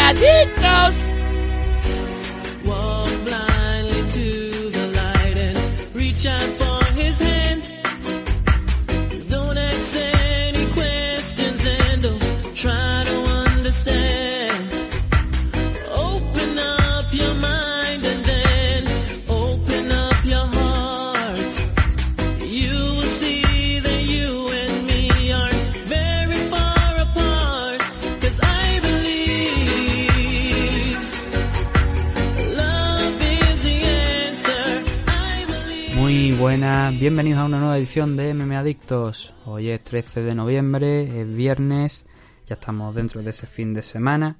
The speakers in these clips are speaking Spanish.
Adictos. Walk blindly to the light and reach out for his hand. Don't ask any questions and don't try to understand. Open up your mind and then open up your heart. You will see that you and me aren't very far apart. 'Cause I believe love is the answer. I believe. Muy buenas, bienvenidos a una nueva edición de MM Adictos. Hoy es 13 de noviembre, es viernes, ya estamos dentro de ese fin de semana.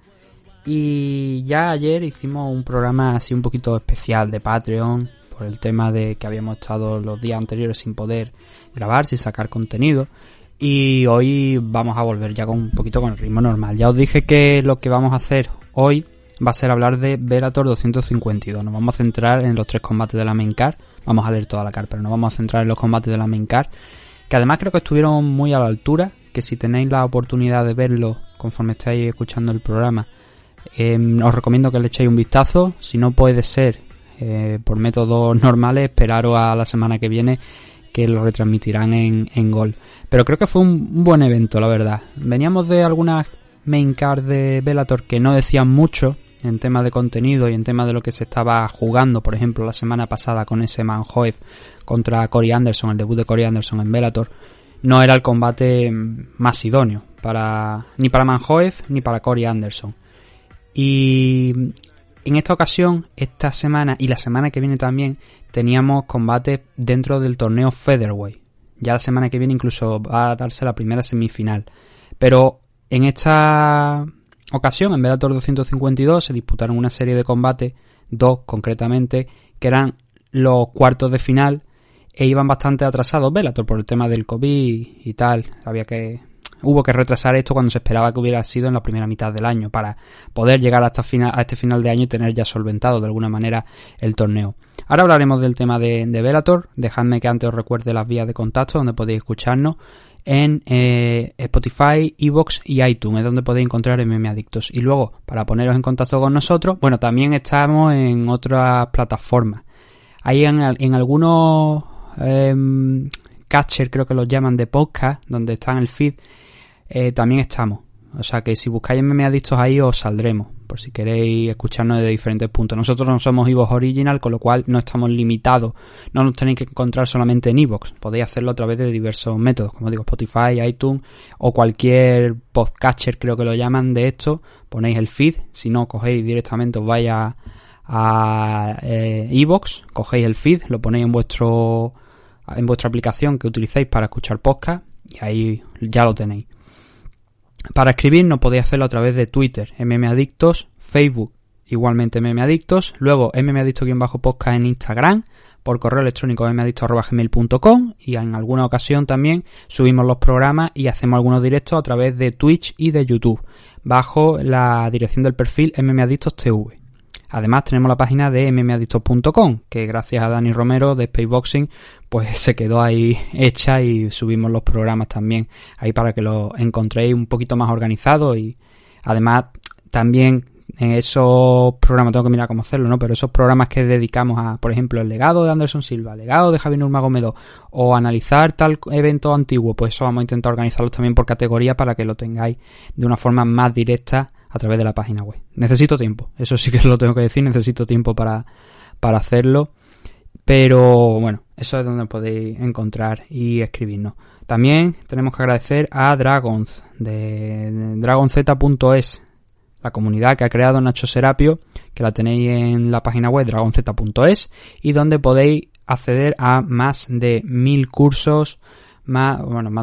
Y ya ayer hicimos un programa así un poquito especial de Patreon, por el tema de que habíamos estado los días anteriores sin poder grabar, sin sacar contenido. Y hoy vamos a volver ya con un poquito con el ritmo normal. Ya os dije que lo que vamos a hacer hoy va a ser hablar de Bellator 252. Nos vamos a centrar en los 3 combates de la main card. Vamos a leer toda la card, pero nos vamos a centrar en los combates de la main card, que además creo que estuvieron muy a la altura, que si tenéis la oportunidad de verlo conforme estáis escuchando el programa, os recomiendo que le echéis un vistazo. Si no puede ser por métodos normales, esperaros a la semana que viene, que lo retransmitirán en Gol. Pero creo que fue un buen evento, la verdad. Veníamos de algunas main card de Bellator que no decían mucho en tema de contenido y en tema de lo que se estaba jugando. Por ejemplo, la semana pasada con ese Manhoef contra Corey Anderson, el debut de Corey Anderson en Bellator, no era el combate más idóneo ni para Manhoef ni para Corey Anderson. Y en esta ocasión, esta semana y la semana que viene también, teníamos combates dentro del torneo Featherweight. Ya la semana que viene incluso va a darse la primera semifinal. Pero en esta ocasión, en Bellator 252, se disputaron una serie de combates, 2 concretamente, que eran los cuartos de final, e iban bastante atrasados Bellator por el tema del COVID y tal. Hubo que retrasar esto cuando se esperaba que hubiera sido en la primera mitad del año, para poder llegar a este final de año y tener ya solventado de alguna manera el torneo. Ahora hablaremos del tema de Bellator. Dejadme que antes os recuerde las vías de contacto donde podéis escucharnos. En Spotify, iVoox y iTunes es donde podéis encontrar MM Adictos. Y luego, para poneros en contacto con nosotros, bueno, también estamos en otras plataformas. Hay en algunos catcher, creo que los llaman, de podcast, donde está en el feed, también estamos. O sea que si buscáis MM Adictos ahí os saldremos, por si queréis escucharnos de diferentes puntos. Nosotros no somos iVoox Original, con lo cual no estamos limitados. No nos tenéis que encontrar solamente en iVoox. Podéis hacerlo a través de diversos métodos, como digo, Spotify, iTunes o cualquier podcatcher, creo que lo llaman, de esto. Ponéis el feed. Si no, cogéis directamente, os vais a iVoox, cogéis el feed, lo ponéis en vuestra aplicación que utilicéis para escuchar podcast y ahí ya lo tenéis. Para escribirnos podéis hacerlo a través de Twitter, MMAdictos, Facebook, igualmente MMAdictos, luego MMAdictos-podcast en Instagram, por correo electrónico mmadictos@gmail.com, y en alguna ocasión también subimos los programas y hacemos algunos directos a través de Twitch y de YouTube, bajo la dirección del perfil MMAdictosTV. Además tenemos la página de mmadictos.com, que gracias a Dani Romero de Spaceboxing pues se quedó ahí hecha, y subimos los programas también ahí para que lo encontréis un poquito más organizado. Y además también en esos programas, tengo que mirar cómo hacerlo, ¿no? Pero esos programas que dedicamos a, por ejemplo, el legado de Anderson Silva, el legado de Javier Nurmagomedov, o analizar tal evento antiguo, pues eso vamos a intentar organizarlos también por categoría para que lo tengáis de una forma más directa a través de la página web. Necesito tiempo, eso sí que lo tengo que decir, necesito tiempo para hacerlo, pero bueno, eso es donde podéis encontrar y escribirnos. También tenemos que agradecer a Dragons, de dragonz.es, la comunidad que ha creado Nacho Serapio, que la tenéis en la página web dragonz.es, y donde podéis acceder a más de 1000 cursos, más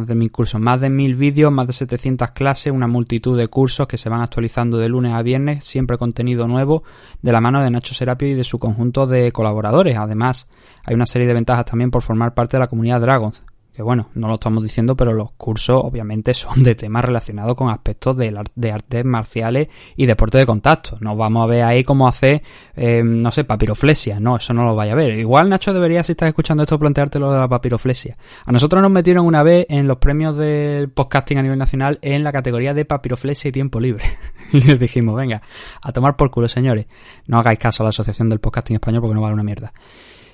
de 1000 vídeos, más de 700 clases, una multitud de cursos que se van actualizando de lunes a viernes, siempre contenido nuevo, de la mano de Nacho Serapio y de su conjunto de colaboradores. Además, hay una serie de ventajas también por formar parte de la comunidad Dragons, que bueno, no lo estamos diciendo, pero los cursos obviamente son de temas relacionados con aspectos de artes marciales y deporte de contacto. No vamos a ver ahí cómo hacer, no sé, papiroflexia. No, eso no lo vaya a ver. Igual, Nacho, debería, si estás escuchando esto, plantearte lo de la papiroflexia. A nosotros nos metieron una vez en los premios del podcasting a nivel nacional en la categoría de papiroflexia y tiempo libre. Y les dijimos, venga, a tomar por culo, señores. No hagáis caso a la Asociación del Podcasting Español porque no vale una mierda.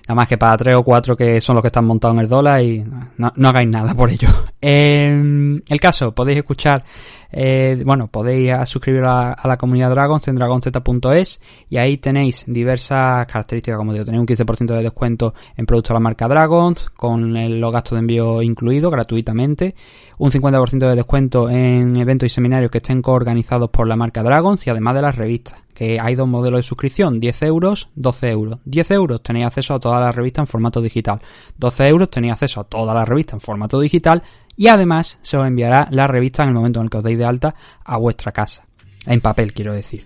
Nada más que para 3 o 4 que son los que están montados en el dólar y no hagáis nada por ello. El caso, podéis escuchar, podéis suscribiros a la comunidad Dragons en dragonz.es y ahí tenéis diversas características, como digo, tenéis un 15% de descuento en productos de la marca Dragons, con los gastos de envío incluidos gratuitamente, un 50% de descuento en eventos y seminarios que estén coorganizados por la marca Dragons y además de las revistas. Que hay 2 modelos de suscripción, 10 euros, 12 euros. 10 euros tenéis acceso a toda la revista en formato digital. 12 euros tenéis acceso a toda la revista en formato digital y además se os enviará la revista en el momento en el que os deis de alta a vuestra casa. En papel, quiero decir.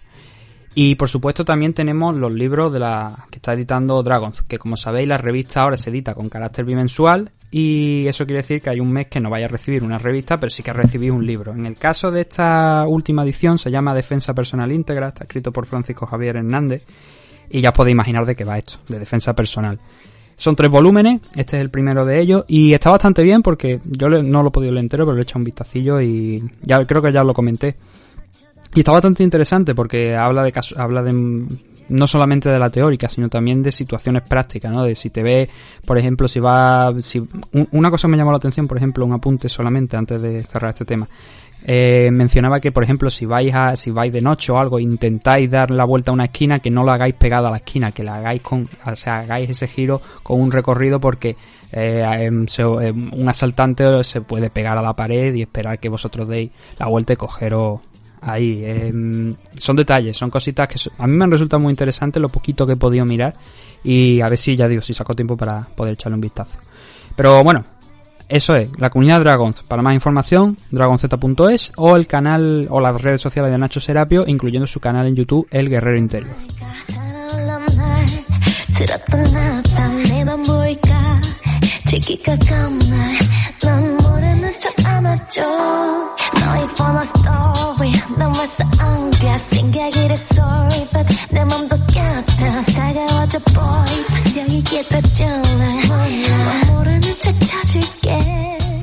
Y por supuesto también tenemos los libros de la que está editando Dragons, que como sabéis la revista ahora se edita con carácter bimensual y eso quiere decir que hay un mes que no vais a recibir una revista, pero sí que recibís un libro. En el caso de esta última edición se llama Defensa Personal Íntegra, está escrito por Francisco Javier Hernández y ya os podéis imaginar de qué va esto, de defensa personal. Son 3 volúmenes, este es el primero de ellos y está bastante bien porque yo no lo he podido leer entero, pero le he echado un vistacillo y ya creo que ya os lo comenté. Y está bastante interesante porque habla de no solamente de la teórica, sino también de situaciones prácticas, ¿no? De si te ves, por ejemplo, una cosa me llamó la atención, por ejemplo, un apunte solamente antes de cerrar este tema. Mencionaba que, por ejemplo, si vais de noche o algo, intentáis dar la vuelta a una esquina, que no lo hagáis pegada a la esquina, que la hagáis hagáis ese giro con un recorrido porque un asaltante se puede pegar a la pared y esperar que vosotros deis la vuelta y cogeros ahí. Son detalles, son cositas que a mí me han resultado muy interesantes lo poquito que he podido mirar y a ver si, ya digo, si saco tiempo para poder echarle un vistazo. Pero bueno, eso es, la comunidad Dragons. Para más información, dragonz.es o el canal o las redes sociales de Nacho Serapio, incluyendo su canal en YouTube, El Guerrero Interior.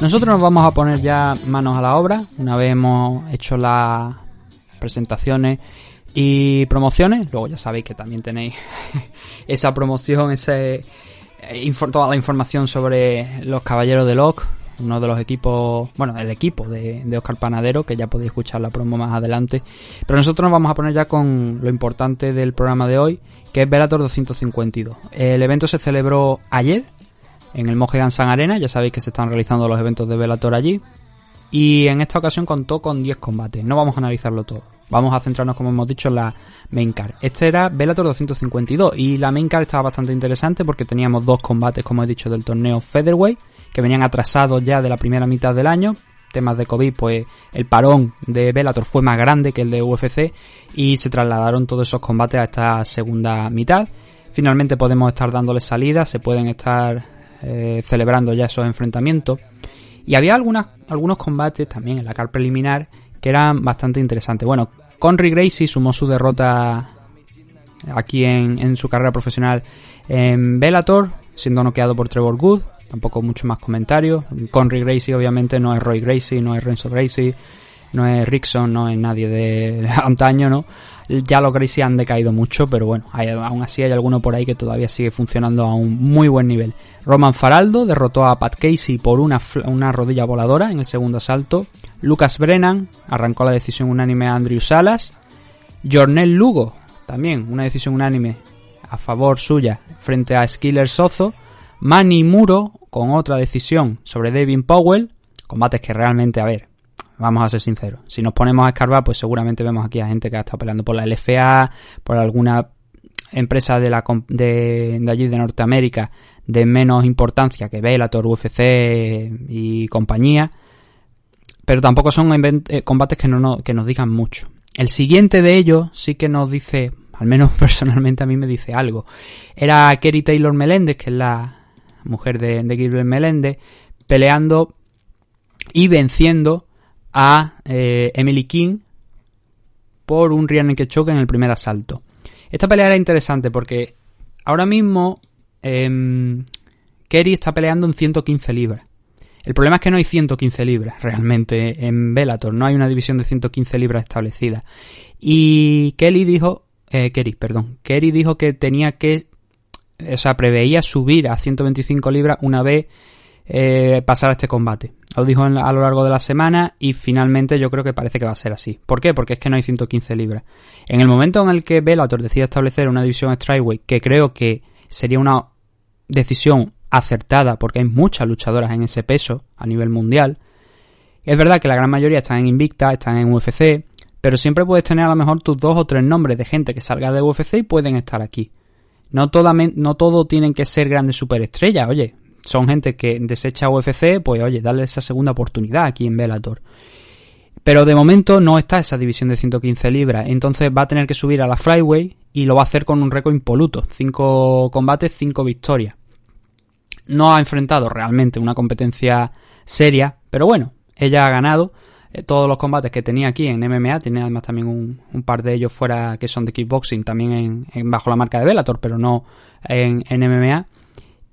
Nosotros nos vamos a poner ya manos a la obra. Una vez hemos hecho las presentaciones y promociones, luego ya sabéis que también tenéis esa promoción, toda la información sobre los Caballeros del Oc, uno de los equipos, bueno, el equipo de Óscar Panadero, que ya podéis escuchar la promo más adelante. Pero nosotros nos vamos a poner ya con lo importante del programa de hoy, que es Bellator 252. El evento se celebró ayer en el Mohegan Sun Arena, ya sabéis que se están realizando los eventos de Bellator allí, y en esta ocasión contó con 10 combates. No vamos a analizarlo todo, vamos a centrarnos, como hemos dicho, en la main card. Este era Bellator 252 y la main card estaba bastante interesante porque teníamos 2 combates, como he dicho, del torneo Featherweight, que venían atrasados ya de la primera mitad del año. Temas de COVID, pues el parón de Bellator fue más grande que el de UFC y se trasladaron todos esos combates a esta segunda mitad. Finalmente podemos estar dándole salida, se pueden estar celebrando ya esos enfrentamientos. Y había algunos combates también en la card preliminar que eran bastante interesantes. Bueno, Conry Gracie sumó su derrota aquí en su carrera profesional en Bellator, siendo noqueado por Trevor Good. Tampoco mucho más comentarios. Conry Gracie obviamente no es Roy Gracie, no es Renzo Gracie, no es Rickson, no es nadie de antaño, ¿no? Ya los Gracie han decaído mucho, pero bueno, aún así hay alguno por ahí que todavía sigue funcionando a un muy buen nivel. Roman Faraldo derrotó a Pat Casey por una rodilla voladora en el segundo asalto. Lucas Brennan arrancó la decisión unánime a Andrew Salas. Jornel Lugo, también una decisión unánime a favor suya frente a Skiller Sozo. Manny Muro con otra decisión sobre Devin Powell. Combates que realmente, a ver, vamos a ser sinceros, si nos ponemos a escarbar, pues seguramente vemos aquí a gente que ha estado peleando por la LFA, por alguna empresa de allí de Norteamérica de menos importancia que Bellator, UFC y compañía, pero tampoco son combates que nos digan mucho. El siguiente de ellos sí que nos dice, al menos personalmente a mí me dice algo. Era Kerry Taylor Meléndez, que es la mujer de Gilbert Meléndez, peleando y venciendo a Emily King por un rear naked choke en el primer asalto. Esta pelea era interesante porque ahora mismo Kerry está peleando en 115 libras. El problema es que no hay 115 libras realmente en Bellator, no hay una división de 115 libras establecida. Y Kerry dijo que tenía que, preveía subir a 125 libras una vez pasar este combate. Lo dijo a lo largo de la semana y finalmente yo creo que parece que va a ser así. ¿Por qué? Porque es que no hay 115 libras. En el momento en el que Bellator decida establecer una división Strawweight, que creo que sería una decisión acertada porque hay muchas luchadoras en ese peso a nivel mundial. Es verdad que la gran mayoría están en Invicta, están en UFC, pero siempre puedes tener a lo mejor tus 2 o 3 nombres de gente que salga de UFC y pueden estar aquí. No todo tienen que ser grandes superestrellas, oye. Son gente que desecha UFC, pues oye, darle esa segunda oportunidad aquí en Bellator. Pero de momento no está esa división de 115 libras, entonces va a tener que subir a la Flyweight y lo va a hacer con un récord impoluto. 5 combates, 5 victorias. No ha enfrentado realmente una competencia seria, pero bueno, ella ha ganado todos los combates que tenía aquí en MMA. Tiene además también un par de ellos fuera que son de kickboxing, también bajo la marca de Bellator, pero no en MMA.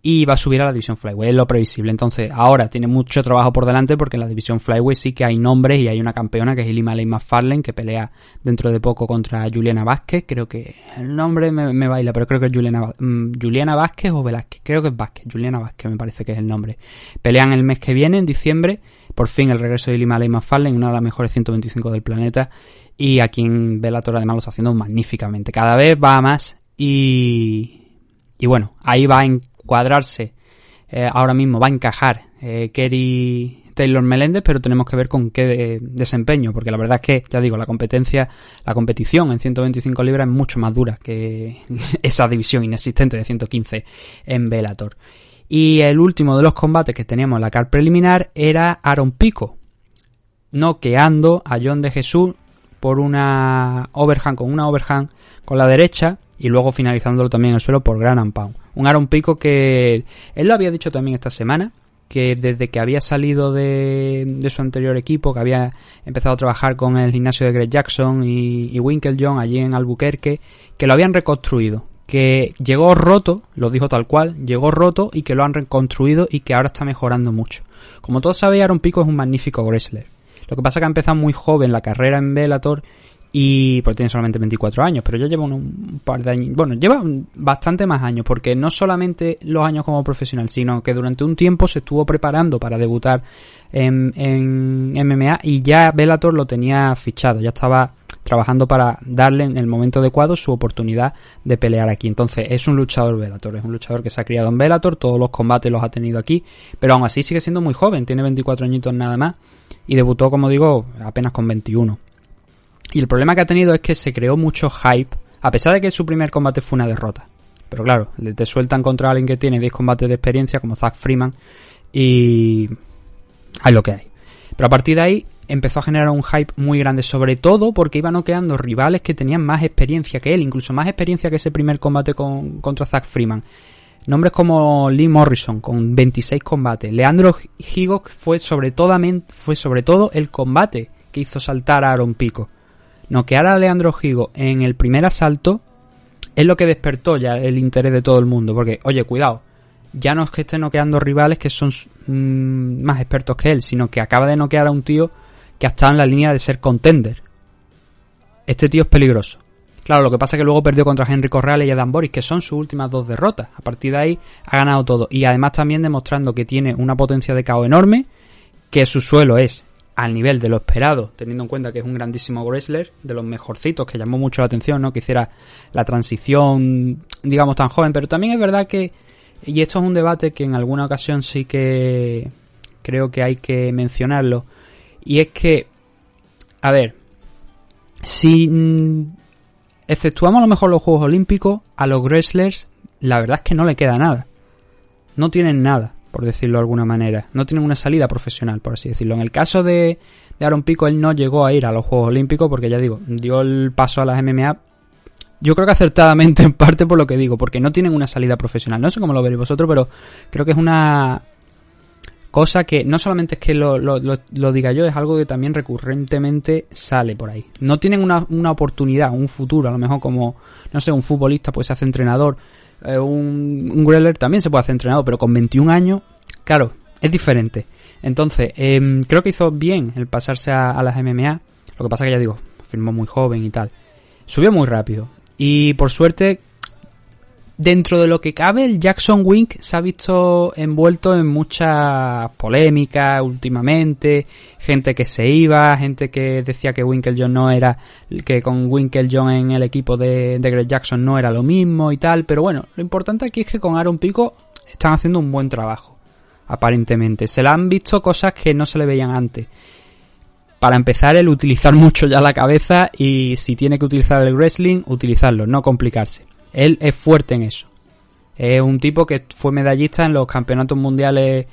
Y va a subir a la división Flyweight, es lo previsible. Entonces ahora tiene mucho trabajo por delante porque en la división Flyweight sí que hay nombres y hay una campeona que es Ilima-Lei Macfarlane, que pelea dentro de poco contra Juliana Vázquez. Creo que el nombre me baila, pero creo que es Juliana Vázquez o Velázquez. Creo que es Vázquez, Juliana Vázquez me parece que es el nombre. Pelean el mes que viene, en diciembre. Por fin el regreso de Ilima-Lei Macfarlane, una de las mejores 125 del planeta. Y aquí en Bellator además lo está haciendo magníficamente. Cada vez va a más y bueno, ahí va a cuadrarse, ahora mismo va a encajar Kerry Taylor Melendez, pero tenemos que ver con qué desempeño, porque la verdad es que, ya digo, la competición en 125 libras es mucho más dura que esa división inexistente de 115 en Bellator. Y el último de los combates que teníamos en la card preliminar era Aaron Pico, noqueando a John de Jesús por una overhand con la derecha, y luego finalizándolo también en el suelo por ground and pound. Un Aaron Pico que él lo había dicho también esta semana, que desde que había salido de su anterior equipo, que había empezado a trabajar con el gimnasio de Greg Jackson y Winklejohn allí en Albuquerque, que lo habían reconstruido, que llegó roto, lo dijo tal cual, llegó roto y que lo han reconstruido y que ahora está mejorando mucho. Como todos sabéis, Aaron Pico es un magnífico wrestler. Lo que pasa es que ha empezado muy joven la carrera en Bellator y porque tiene solamente 24 años, pero ya lleva un par de años, bueno, lleva bastante más años, porque no solamente los años como profesional, sino que durante un tiempo se estuvo preparando para debutar en MMA y ya Bellator lo tenía fichado, ya estaba trabajando para darle en el momento adecuado su oportunidad de pelear aquí. Entonces es un luchador Bellator, es un luchador que se ha criado en Bellator, todos los combates los ha tenido aquí, pero aún así sigue siendo muy joven, tiene 24 añitos nada más y debutó, como digo, apenas con 21. Y el problema que ha tenido es que se creó mucho hype, a pesar de que su primer combate fue una derrota. Pero claro, te sueltan contra alguien que tiene 10 combates de experiencia, como Zach Freeman, y hay lo que hay. Pero a partir de ahí empezó a generar un hype muy grande, sobre todo porque iba noqueando rivales que tenían más experiencia que él, incluso más experiencia que ese primer combate contra Zach Freeman. Nombres como Lee Morrison, con 26 combates. Leandro Higo fue sobre todo el combate que hizo saltar a Aaron Pico. Noquear a Leandro Higo en el primer asalto es lo que despertó ya el interés de todo el mundo. Porque, oye, cuidado, ya no es que esté noqueando rivales que son más expertos que él, sino que acaba de noquear a un tío que ha estado en la línea de ser contender. Este tío es peligroso. Claro, lo que pasa es que luego perdió contra Henry Corrales y Adam Boris, que son sus últimas 2 derrotas. A partir de ahí ha ganado todo. Y además también demostrando que tiene una potencia de KO enorme, que su suelo es al nivel de lo esperado, teniendo en cuenta que es un grandísimo wrestler, de los mejorcitos, que llamó mucho la atención, ¿no? Que hiciera la transición, digamos, tan joven. Pero también es verdad que, y esto es un debate que en alguna ocasión sí que creo que hay que mencionarlo, y es que, a ver, si exceptuamos a lo mejor los Juegos Olímpicos, a los wrestlers la verdad es que no le queda nada. No tienen nada, por decirlo de alguna manera. No tienen una salida profesional, por así decirlo. En el caso de Aaron Pico, él no llegó a ir a los Juegos Olímpicos porque, ya digo, dio el paso a las MMA, yo creo que acertadamente, en parte por lo que digo, porque no tienen una salida profesional. No sé cómo lo veréis vosotros, pero creo que es una Cosa que no solamente es que lo diga yo, es algo que también recurrentemente sale por ahí. No tienen una oportunidad, un futuro, a lo mejor como, no sé, un futbolista pues se hace entrenador, un Greller también se puede hacer entrenador, pero con 21 años, claro, es diferente. Entonces, creo que hizo bien el pasarse a las MMA. Lo que pasa que ya digo, firmó muy joven y tal. Subió muy rápido. Y por suerte, dentro de lo que cabe, el Jackson Wink se ha visto envuelto en muchas polémicas últimamente. Gente que se iba, gente que decía que Winkeljohn no era, que con Winkeljohn en el equipo de Greg Jackson no era lo mismo y tal. Pero bueno, lo importante aquí es que con Aaron Pico están haciendo un buen trabajo, aparentemente. Se le han visto cosas que no se le veían antes. Para empezar, el utilizar mucho ya la cabeza, y si tiene que utilizar el wrestling, utilizarlo, no complicarse. Él es fuerte en eso. Es un tipo que fue medallista en los campeonatos mundiales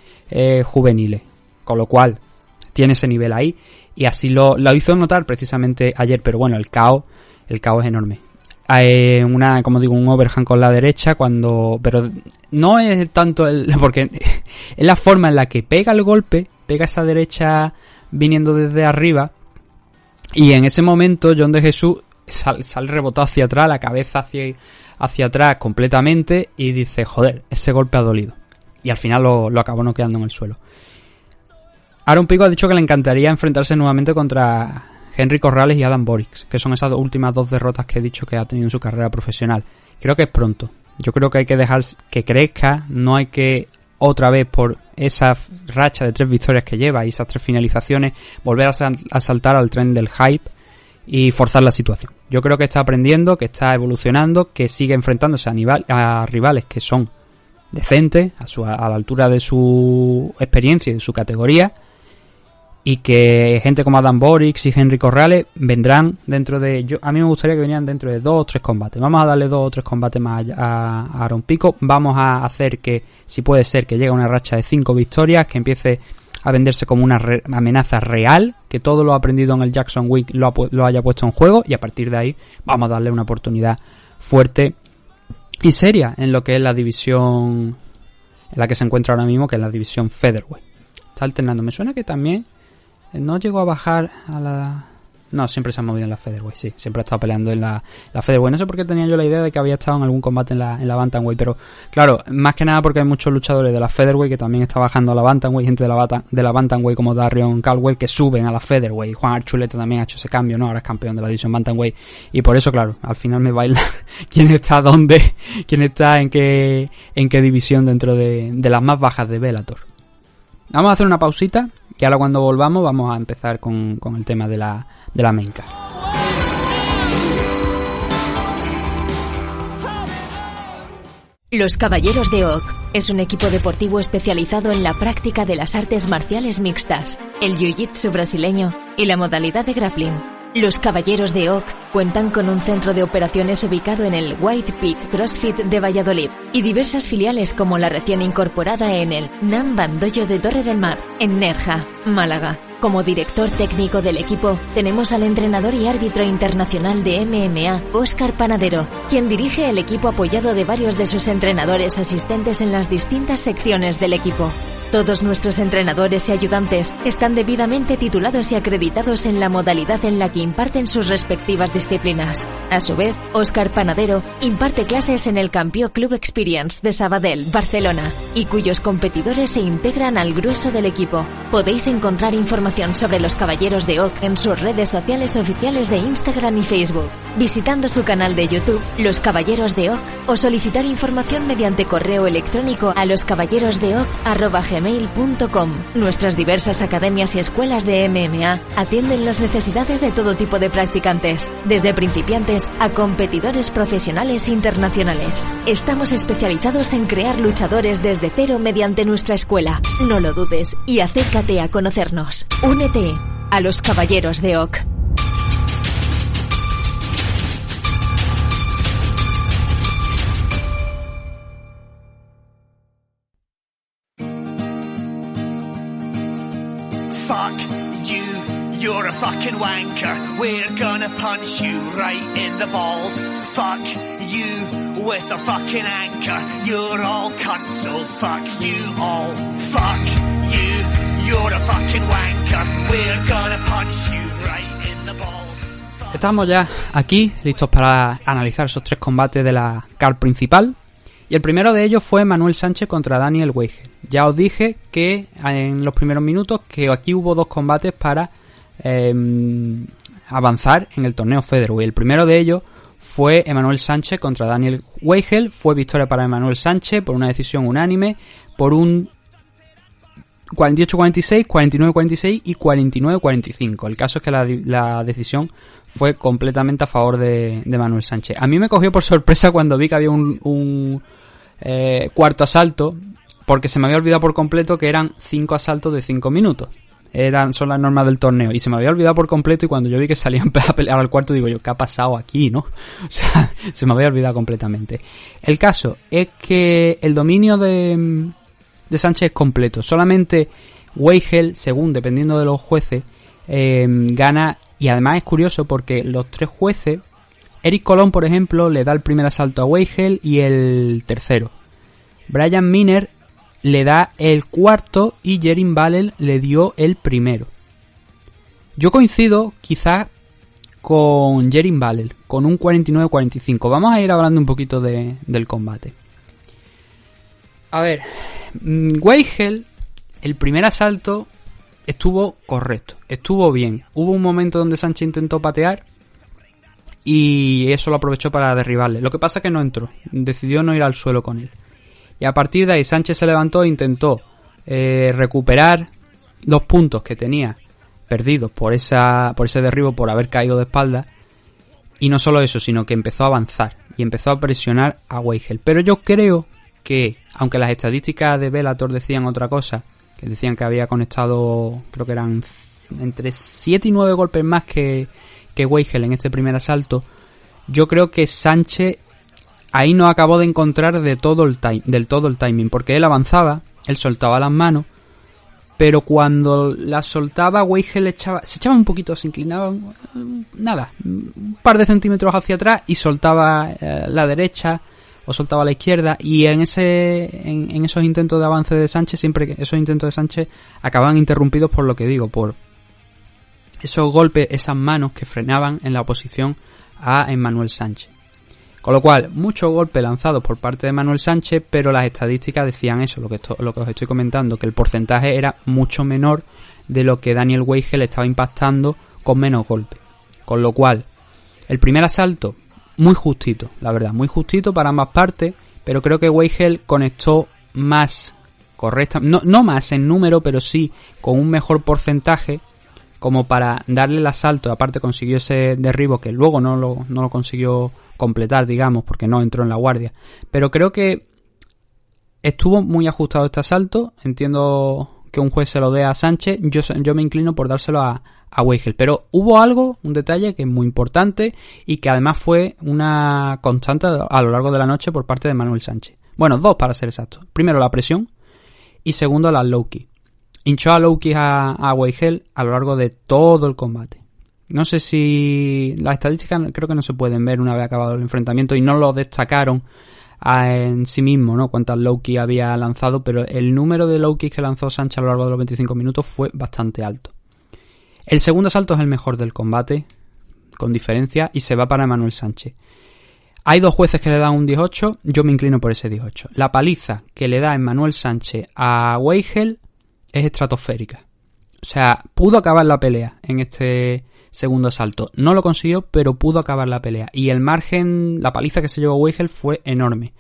juveniles, con lo cual tiene ese nivel ahí, y así lo hizo notar precisamente ayer. Pero bueno, el caos es enorme. Como digo, un overhand con la derecha, pero no es tanto porque es la forma en la que pega el golpe, pega esa derecha viniendo desde arriba, y en ese momento John de Jesús sale rebotado hacia atrás, la cabeza hacia atrás completamente, y dice, joder, ese golpe ha dolido, y al final lo acabó noqueando en el suelo. Aaron Pico ha dicho que le encantaría enfrentarse nuevamente contra Henry Corrales y Adam Borics, que son esas últimas 2 derrotas que he dicho que ha tenido en su carrera profesional. Creo que es pronto. Yo creo que hay que dejar que crezca, no hay que otra vez por esa racha de 3 victorias que lleva y esas 3 finalizaciones volver a saltar al tren del hype y forzar la situación. Yo creo que está aprendiendo, que está evolucionando, que sigue enfrentándose a rivales que son decentes, a la altura de su experiencia y de su categoría, y que gente como Adam Borics y Henry Corrales vendrán dentro de... a mí me gustaría que vinieran dentro de 2 o 3 combates. Vamos a darle 2 o 3 combates más a Aaron Pico. Vamos a hacer que, si puede ser, que llegue a una racha de 5 victorias, que empiece a venderse como una amenaza real, que todo lo aprendido en el Jackson Week lo haya puesto en juego, y a partir de ahí vamos a darle una oportunidad fuerte y seria en lo que es la división en la que se encuentra ahora mismo, que es la división Featherweight. Está alternando. Me suena que también no llegó a bajar a la... No, siempre se ha movido en la Featherweight, sí. Siempre ha estado peleando en la Featherweight. No sé por qué tenía yo la idea de que había estado en algún combate en la Bantamweight, pero claro, más que nada porque hay muchos luchadores de la Featherweight que también está bajando a la Bantamweight, gente de la Bantamweight como Darion Caldwell que suben a la Featherweight. Juan Archuleta también ha hecho ese cambio, ¿no? Ahora es campeón de la división Bantamweight, y por eso, claro, al final me baila quién está dónde, quién está en qué división dentro de las más bajas de Bellator. Vamos a hacer una pausita y ahora cuando volvamos vamos a empezar con el tema de la main card. Los Caballeros de Oak es un equipo deportivo especializado en la práctica de las artes marciales mixtas, el jiu-jitsu brasileño y la modalidad de grappling. Los Caballeros de Oak cuentan con un centro de operaciones ubicado en el White Peak CrossFit de Valladolid y diversas filiales como la recién incorporada en el Nam Bandoyo de Torre del Mar, en Nerja, Málaga. Como director técnico del equipo, tenemos al entrenador y árbitro internacional de MMA, Óscar Panadero, quien dirige el equipo apoyado de varios de sus entrenadores asistentes en las distintas secciones del equipo. Todos nuestros entrenadores y ayudantes están debidamente titulados y acreditados en la modalidad en la que imparten sus respectivas disciplinas. A su vez, Óscar Panadero imparte clases en el Campió Club Experience de Sabadell, Barcelona, y cuyos competidores se integran al grueso del equipo. Podéis encontrar información sobre los Caballeros de Oak en sus redes sociales oficiales de Instagram y Facebook, visitando su canal de YouTube, Los Caballeros de Oak, o solicitar información mediante correo electrónico a loscaballerosdeoak@gmail.com. Nuestras diversas academias y escuelas de MMA atienden las necesidades de todo tipo de practicantes, desde principiantes a competidores profesionales internacionales. Estamos especializados en crear luchadores desde cero mediante nuestra escuela. No lo dudes y acércate a conocernos. Únete a los Caballeros de Oak. Fuck you, you're a fucking wanker. We're gonna punch you right in the balls. Fuck you with a fucking anchor. You're all cunts, so fuck you all. Fuck you. you're a fucking wanker. We're gonna punch you right in the balls. Estamos ya aquí, listos para analizar esos 3 combates de la card principal. Y el primero de ellos fue Manuel Sánchez contra Daniel Weigel. Ya os dije que en los primeros minutos que aquí hubo 2 combates para avanzar en el torneo Featherweight. El primero de ellos fue Emanuel Sánchez contra Daniel Weigel. Fue victoria para Emanuel Sánchez por una decisión unánime, por un 48-46, 49-46 y 49-45. El caso es que la decisión fue completamente a favor de Manuel Sánchez. A mí me cogió por sorpresa cuando vi que había un cuarto asalto, porque se me había olvidado por completo que eran 5 asaltos de 5 minutos. Son las normas del torneo, y se me había olvidado por completo, y cuando yo vi que salían a pelear al cuarto, digo yo, ¿qué ha pasado aquí, no? O sea, se me había olvidado completamente. El caso es que el dominio de Sánchez es completo. Solamente Weigel, según, dependiendo de los jueces, gana. Y además es curioso porque los 3 jueces, Eric Colón, por ejemplo, le da el primer asalto a Weigel y el tercero. Brian Miner le da el cuarto y Jerin Ballel le dio el primero. Yo coincido quizás con Jerin Ballel, con un 49-45. Vamos a ir hablando un poquito del combate. A ver, Weigel, el primer asalto estuvo correcto, estuvo bien. Hubo un momento donde Sánchez intentó patear y eso lo aprovechó para derribarle. Lo que pasa es que no entró, decidió no ir al suelo con él. Y a partir de ahí Sánchez se levantó e intentó recuperar los puntos que tenía perdidos por ese derribo, por haber caído de espalda. Y no solo eso, sino que empezó a avanzar y empezó a presionar a Weigel. Pero yo creo que, aunque las estadísticas de Bellator decían otra cosa, que decían que había conectado, creo que eran entre 7 y 9 golpes más que Weigel en este primer asalto, yo creo que Sánchez ahí no acabó de encontrar del todo el timing, porque él avanzaba, él soltaba las manos, pero cuando las soltaba, Weigel se echaba un poquito, se inclinaba, nada, un par de centímetros hacia atrás y soltaba la derecha o soltaba la izquierda, y en esos intentos de avance de Sánchez, siempre que esos intentos de Sánchez acababan interrumpidos por lo que digo, por esos golpes, esas manos que frenaban en la oposición a Emanuel Sánchez. Con lo cual, muchos golpes lanzados por parte de Emanuel Sánchez, pero las estadísticas decían eso, lo que os estoy comentando, que el porcentaje era mucho menor de lo que Daniel Weigel estaba impactando con menos golpes. Con lo cual, el primer asalto, muy justito, la verdad, muy justito para ambas partes, pero creo que Weigel conectó más correcta, no más en número, pero sí con un mejor porcentaje, como para darle el asalto. Aparte consiguió ese derribo que luego no lo consiguió completar, digamos, porque no entró en la guardia. Pero creo que estuvo muy ajustado este asalto. Entiendo que un juez se lo dé a Sánchez. Yo me inclino por dárselo a Weigel. Pero hubo un detalle que es muy importante y que además fue una constante a lo largo de la noche por parte de Manuel Sánchez. Bueno, 2 para ser exacto. Primero la presión y segundo la low kick. Hinchó a low kick a Weigel a lo largo de todo el combate. No sé si las estadísticas creo que no se pueden ver una vez acabado el enfrentamiento y no lo destacaron en sí mismo, ¿no? Cuántas low kick había lanzado, pero el número de low kicks que lanzó Sánchez a lo largo de los 25 minutos fue bastante alto. El segundo asalto es el mejor del combate, con diferencia, y se va para Emanuel Sánchez. Hay 2 jueces que le dan un 18, yo me inclino por ese 18. La paliza que le da Emanuel Sánchez a Weigel es estratosférica. O sea, pudo acabar la pelea en este segundo asalto. No lo consiguió, pero pudo acabar la pelea. Y el margen, la paliza que se llevó Weigel fue enorme.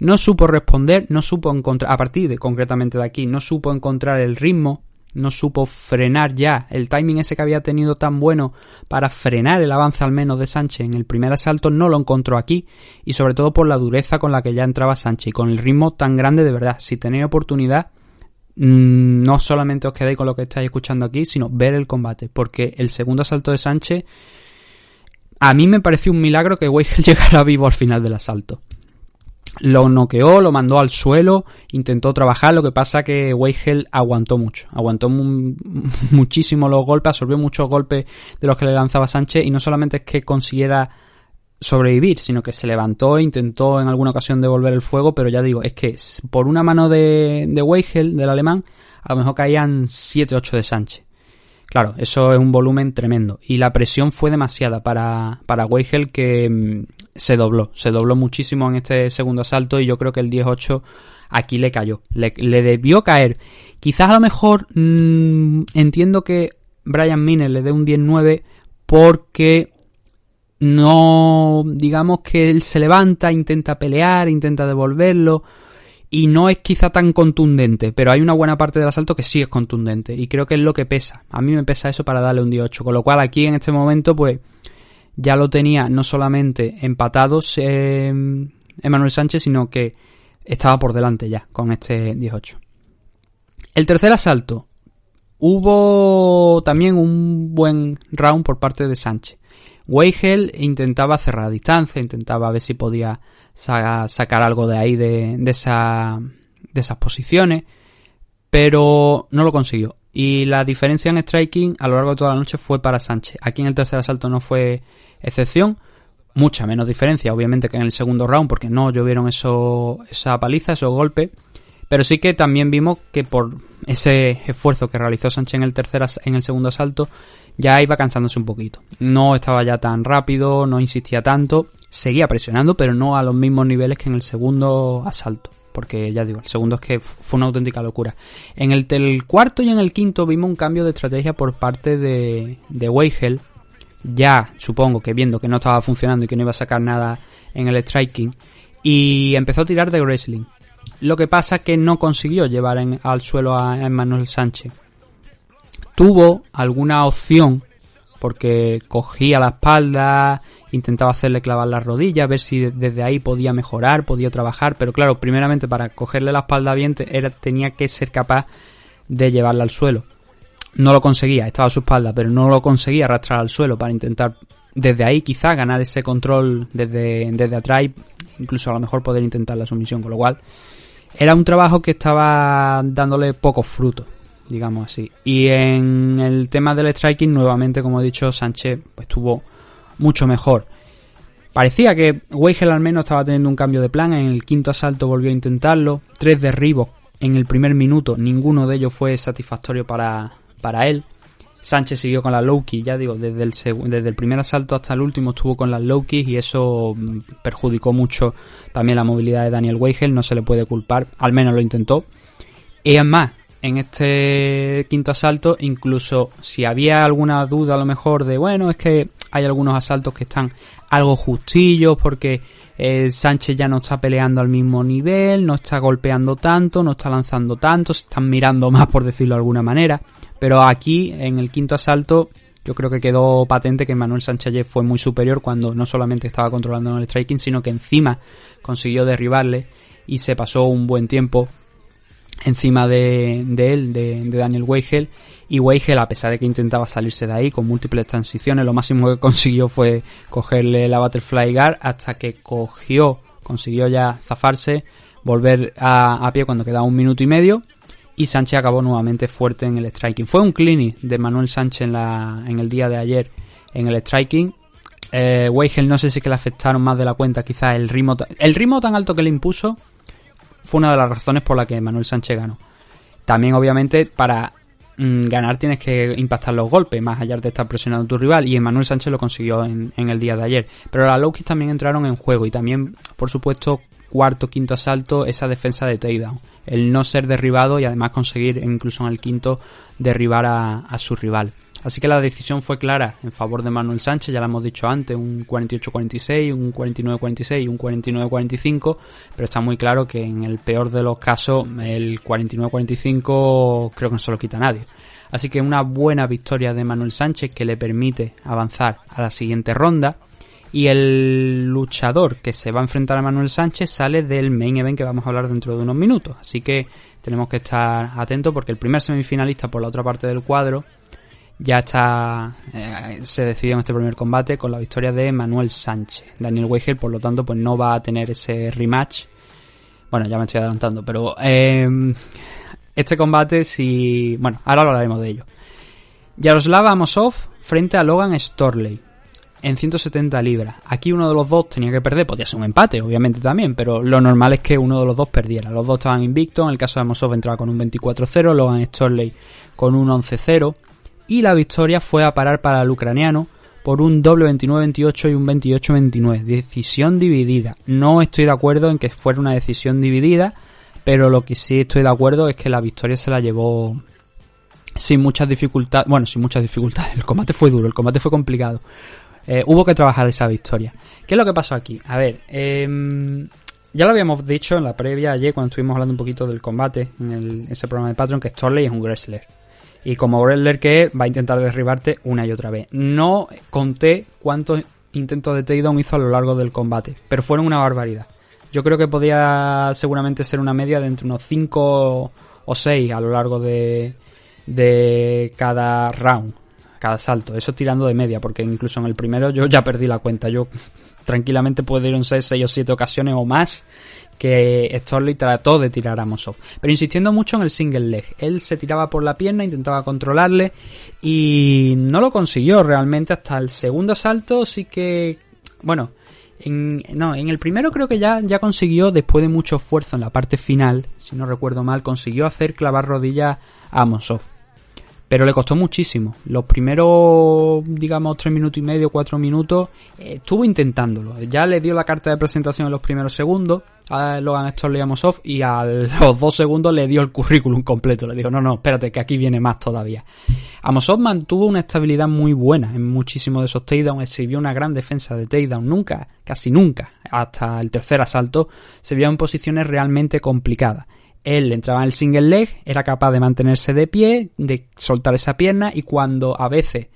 No supo responder, no supo encontrar, a partir de concretamente de aquí, no supo encontrar el ritmo, no supo frenar ya el timing ese que había tenido tan bueno para frenar el avance al menos de Sánchez en el primer asalto, no lo encontró aquí, y sobre todo por la dureza con la que ya entraba Sánchez y con el ritmo tan grande. De verdad, si tenéis oportunidad, no solamente os quedéis con lo que estáis escuchando aquí, sino ver el combate, porque el segundo asalto de Sánchez, a mí me pareció un milagro que Weigel llegara vivo al final del asalto. Lo noqueó, lo mandó al suelo, intentó trabajar, lo que pasa que Weigel aguantó mucho, muchísimo los golpes, absorbió muchos golpes de los que le lanzaba Sánchez, y no solamente es que consiguiera sobrevivir, sino que se levantó e intentó en alguna ocasión devolver el fuego, pero ya digo, es que por una mano de Weigel, del alemán, a lo mejor caían 7-8 de Sánchez. Claro, eso es un volumen tremendo. Y la presión fue demasiada para Weigel, que se dobló muchísimo en este segundo asalto, y yo creo que el 10-8 aquí le cayó. Le debió caer. Quizás a lo mejor entiendo que Brian Miner le dé un 10-9 porque no, digamos que él se levanta, intenta pelear, intenta devolverlo, y no es quizá tan contundente, pero hay una buena parte del asalto que sí es contundente, y creo que es lo que pesa. A mí me pesa eso para darle un 10-8, con lo cual aquí en este momento pues ya lo tenía no solamente empatados Emmanuel Sánchez, sino que estaba por delante ya con este 10-8. El tercer asalto, hubo también un buen round por parte de Sánchez. Weigel intentaba cerrar distancia, intentaba ver si podía sacar algo de ahí de esas posiciones, pero no lo consiguió. Y la diferencia en striking a lo largo de toda la noche fue para Sánchez. Aquí en el tercer asalto no fue excepción. Mucha menos diferencia, obviamente, que en el segundo round, porque no llovieron esa paliza, esos golpes. Pero sí que también vimos que por ese esfuerzo que realizó Sánchez en el segundo asalto, ya iba cansándose un poquito. No estaba ya tan rápido, no insistía tanto, seguía presionando, pero no a los mismos niveles que en el segundo asalto. Porque ya digo, el segundo es que fue una auténtica locura. En el cuarto y en el quinto vimos un cambio de estrategia por parte de Weigel. Ya supongo que viendo que no estaba funcionando y que no iba a sacar nada en el striking, y empezó a tirar de wrestling. Lo que pasa es que no consiguió llevar al suelo a Emmanuel Sánchez. Tuvo alguna opción porque cogía la espalda, intentaba hacerle clavar las rodillas, ver si desde ahí podía mejorar, podía trabajar, pero claro, primeramente para cogerle la espalda bien tenía que ser capaz de llevarla al suelo. No lo conseguía, estaba a su espalda, pero no lo conseguía arrastrar al suelo para intentar desde ahí quizá ganar ese control desde atrás, incluso a lo mejor poder intentar la sumisión, con lo cual era un trabajo que estaba dándole pocos frutos, digamos así. Y en el tema del striking, nuevamente, como he dicho, Sánchez pues estuvo mucho mejor. Parecía que Weigel al menos estaba teniendo un cambio de plan. En el quinto asalto volvió a intentarlo. 3 derribos en el primer minuto, ninguno de ellos fue satisfactorio para él. Sánchez siguió con las low kicks, ya digo, desde el primer asalto hasta el último estuvo con las low kicks, y eso perjudicó mucho también la movilidad de Daniel Weigel. No se le puede culpar, al menos lo intentó. Y es más, en este quinto asalto, incluso si había alguna duda a lo mejor de, bueno, es que hay algunos asaltos que están algo justillos porque Sánchez ya no está peleando al mismo nivel, no está golpeando tanto, no está lanzando tanto, se están mirando más, por decirlo de alguna manera. Pero aquí, en el quinto asalto, yo creo que quedó patente que Emmanuel Sánchez fue muy superior cuando no solamente estaba controlando el striking, sino que encima consiguió derribarle y se pasó un buen tiempo encima de él, de Daniel Weigel. Y Weigel, a pesar de que intentaba salirse de ahí con múltiples transiciones, lo máximo que consiguió fue cogerle la Butterfly Guard hasta que consiguió ya zafarse, volver a pie cuando quedaba 1 minuto y medio. Y Sánchez acabó nuevamente fuerte en el striking. Fue un clinic de Manuel Sánchez en el día de ayer en el striking. Weigel no sé si que le afectaron más de la cuenta, quizás el ritmo tan alto que le impuso fue una de las razones por la que Manuel Sánchez ganó. También obviamente para ganar tienes que impactar los golpes, más allá de estar presionando a tu rival, y Emmanuel Sánchez lo consiguió en el día de ayer. Pero las low kicks también entraron en juego, y también, por supuesto, cuarto, quinto asalto, esa defensa de takedown, el no ser derribado y además conseguir incluso en el quinto derribar a su rival. Así que la decisión fue clara en favor de Manuel Sánchez, ya lo hemos dicho antes, un 48-46, un 49-46 y un 49-45, pero está muy claro que en el peor de los casos el 49-45 creo que no se lo quita a nadie. Así que una buena victoria de Manuel Sánchez que le permite avanzar a la siguiente ronda, y el luchador que se va a enfrentar a Manuel Sánchez sale del main event que vamos a hablar dentro de unos minutos, así que tenemos que estar atentos porque el primer semifinalista por la otra parte del cuadro ya está, se decidió en este primer combate con la victoria de Manuel Sánchez. Daniel Weigel, por lo tanto, pues no va a tener ese rematch. Bueno, ya me estoy adelantando, pero este combate ahora hablaremos de ello. Yaroslav Amosov frente a Logan Storley. en 170 libras. Aquí uno de los dos tenía que perder, podía ser un empate, obviamente también, pero lo normal es que uno de los dos perdiera. Los dos estaban invictos, en el caso de Amosov entraba con un 24-0, Logan Storley con un 11-0, y la victoria fue a parar para el ucraniano por un doble 29-28 y un 28-29. Decisión dividida. No estoy de acuerdo en que fuera una decisión dividida, pero lo que sí estoy de acuerdo es que la victoria se la llevó sin muchas dificultades. Bueno, sin muchas dificultades. El combate fue duro, el combate fue complicado. Hubo que trabajar esa victoria. ¿Qué es lo que pasó aquí? A ver, ya lo habíamos dicho en la previa ayer cuando estuvimos hablando un poquito del combate en ese programa de Patreon, que Storley es un wrestler. Y como wrestler que es, va a intentar derribarte una y otra vez. No conté cuántos intentos de takedown hizo a lo largo del combate, pero fueron una barbaridad. Yo creo que podía seguramente ser una media de entre unos 5 o 6 a lo largo de cada round, cada salto. Eso tirando de media, porque incluso en el primero yo ya perdí la cuenta. Yo tranquilamente pudieron ser 6 o 7 ocasiones o más que Storley trató de tirar a Amosov, pero insistiendo mucho en el single leg. Él se tiraba por la pierna, intentaba controlarle y no lo consiguió realmente hasta el segundo asalto. Sí que, bueno, en el primero creo que ya consiguió, después de mucho esfuerzo en la parte final, si no recuerdo mal, consiguió hacer clavar rodillas a Amosov, pero le costó muchísimo. Los primeros, digamos, 3 minutos y medio, 4 minutos, estuvo intentándolo. Ya le dio la carta de presentación en los primeros segundos a Logan Storley y Amosov, y a los 2 segundos le dio el currículum completo. Le dijo, no, espérate, que aquí viene más todavía. Amosov mantuvo una estabilidad muy buena en muchísimos de esos takedowns, exhibió una gran defensa de takedown. Casi nunca, hasta el tercer asalto, se vio en posiciones realmente complicadas. Él entraba en el single leg, era capaz de mantenerse de pie, de soltar esa pierna, y cuando a veces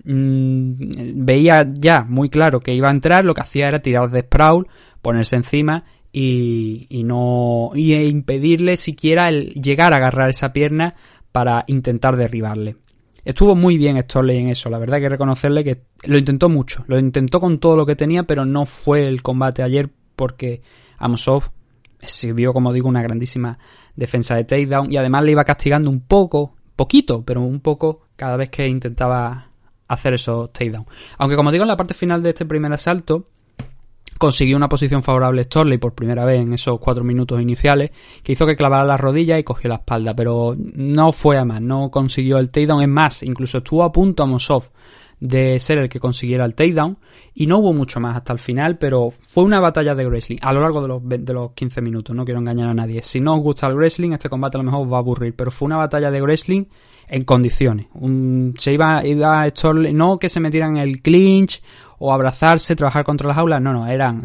veía ya muy claro que iba a entrar, lo que hacía era tirar de sprawl, ponerse encima y impedirle siquiera el llegar a agarrar esa pierna para intentar derribarle. Estuvo muy bien Storley en eso, la verdad hay que reconocerle que lo intentó mucho, lo intentó con todo lo que tenía, pero no fue el combate ayer porque Amosov se vio, como digo, una grandísima defensa de takedown, y además le iba castigando un poco cada vez que intentaba hacer esos takedowns. Aunque, como digo, en la parte final de este primer asalto consiguió una posición favorable Storley por primera vez en esos 4 minutos iniciales, que hizo que clavara las rodillas y cogió la espalda, pero no fue a más, no consiguió el takedown. Es más, incluso estuvo a punto Amosov de ser el que consiguiera el takedown, y no hubo mucho más hasta el final, pero fue una batalla de wrestling a lo largo de los 15 minutos, no quiero engañar a nadie. Si no os gusta el wrestling, este combate a lo mejor os va a aburrir, pero fue una batalla de wrestling en condiciones. Se iba a Storley, no que se metieran en el clinch o abrazarse, trabajar contra las jaulas, no, eran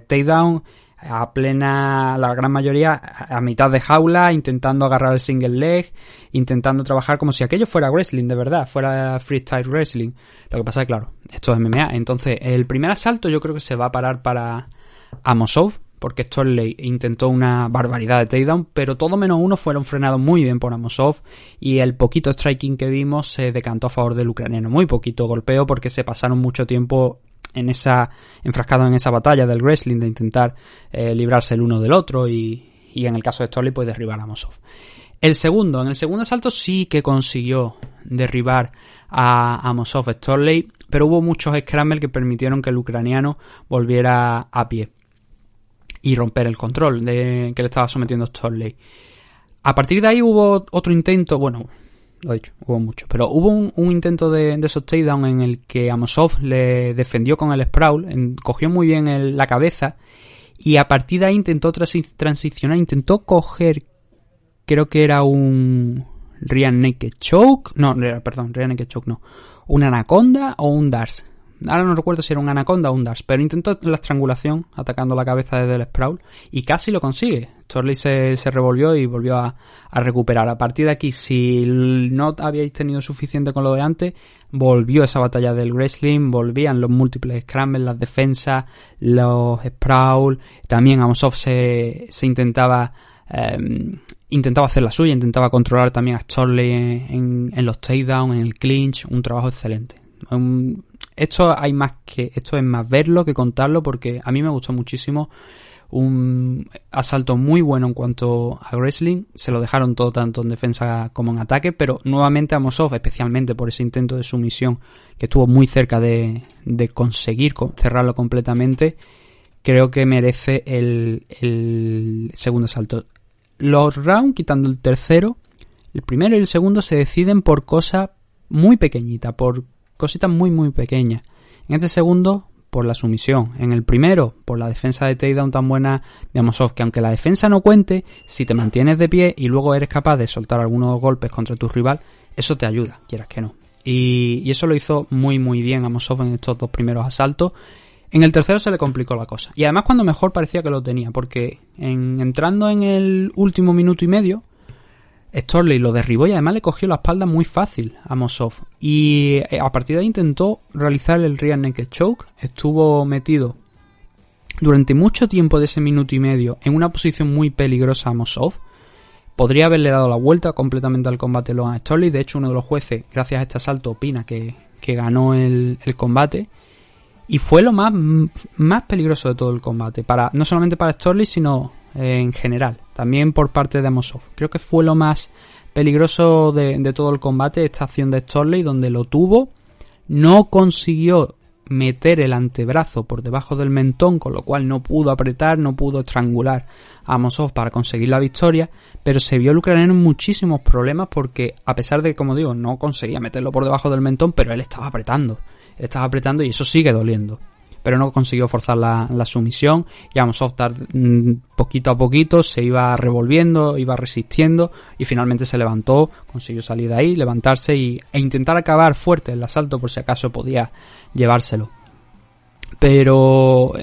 takedown a plena, la gran mayoría a mitad de jaula, intentando agarrar el single leg, intentando trabajar como si aquello fuera wrestling de verdad, fuera freestyle wrestling. Lo que pasa es que, claro, esto es MMA. Entonces, el primer asalto yo creo que se va a parar para Amosov, porque Storley intentó una barbaridad de takedown, pero todo menos uno fueron frenados muy bien por Amosov, y el poquito striking que vimos se decantó a favor del ucraniano. Muy poquito golpeo, porque se pasaron mucho tiempo enfrascados en esa batalla del wrestling, de intentar librarse el uno del otro, y en el caso de Storley pues derribar a Amosov. En el segundo asalto sí que consiguió derribar a Amosov Storley, pero hubo muchos scrambles que permitieron que el ucraniano volviera a pie y romper el control que le estaba sometiendo Storley. A partir de ahí hubo otro intento, bueno, lo he dicho, hubo mucho, pero hubo un intento de esos takedown en el que Amosov le defendió con el sprawl, cogió muy bien la cabeza, y a partir de ahí intentó transicionar, intentó coger, creo que era un rear naked choke, un anaconda o un Dars. Ahora no recuerdo si era un anaconda o un Dars, pero intentó la estrangulación atacando la cabeza desde el sprawl y casi lo consigue. Storley se revolvió y volvió a recuperar. A partir de aquí, si no habíais tenido suficiente con lo de antes, volvió esa batalla del wrestling, volvían los múltiples scrambles, las defensas, los sprawl. También Amosov se intentaba hacer la suya, intentaba controlar también a Storley en los takedowns, en el clinch. Un trabajo excelente. Esto es más verlo que contarlo, porque a mí me gustó muchísimo. un asalto muy bueno en cuanto a wrestling, se lo dejaron todo tanto en defensa como en ataque, pero nuevamente Amosov, especialmente por ese intento de sumisión que estuvo muy cerca de conseguir cerrarlo completamente, creo que merece el segundo asalto. Los rounds, quitando el tercero, el primero y el segundo se deciden por cosas muy pequeñitas, por cositas muy muy pequeñas. En este segundo, por la sumisión. En el primero, por la defensa de takedown tan buena de Amosov, que aunque la defensa no cuente, si te mantienes de pie y luego eres capaz de soltar algunos golpes contra tu rival, eso te ayuda, quieras que no. Y eso lo hizo muy muy bien Amosov en estos dos primeros asaltos. En el tercero se le complicó la cosa. Y además cuando mejor parecía que lo tenía, porque entrando en el último minuto y medio, Storley lo derribó y además le cogió la espalda muy fácil a Amosov. Y a partir de ahí intentó realizar el rear naked choke. Estuvo metido durante mucho tiempo de ese minuto y medio en una posición muy peligrosa a Amosov. Podría haberle dado la vuelta completamente al combate a Storley. De hecho, uno de los jueces, gracias a este asalto, opina que ganó el combate. Y fue lo más peligroso de todo el combate. No solamente para Storley, sino en general. También por parte de Amosov. Creo que fue lo más peligroso de todo el combate, esta acción de Storley, donde lo tuvo. No consiguió meter el antebrazo por debajo del mentón, con lo cual no pudo apretar, no pudo estrangular a Amosov para conseguir la victoria, pero se vio el ucraniano en muchísimos problemas porque, a pesar de que, como digo, no conseguía meterlo por debajo del mentón, pero él estaba apretando y eso sigue doliendo. Pero no consiguió forzar la sumisión y Amosov poquito a poquito se iba revolviendo, iba resistiendo y finalmente se levantó, consiguió salir de ahí, levantarse e intentar acabar fuerte el asalto por si acaso podía llevárselo. Pero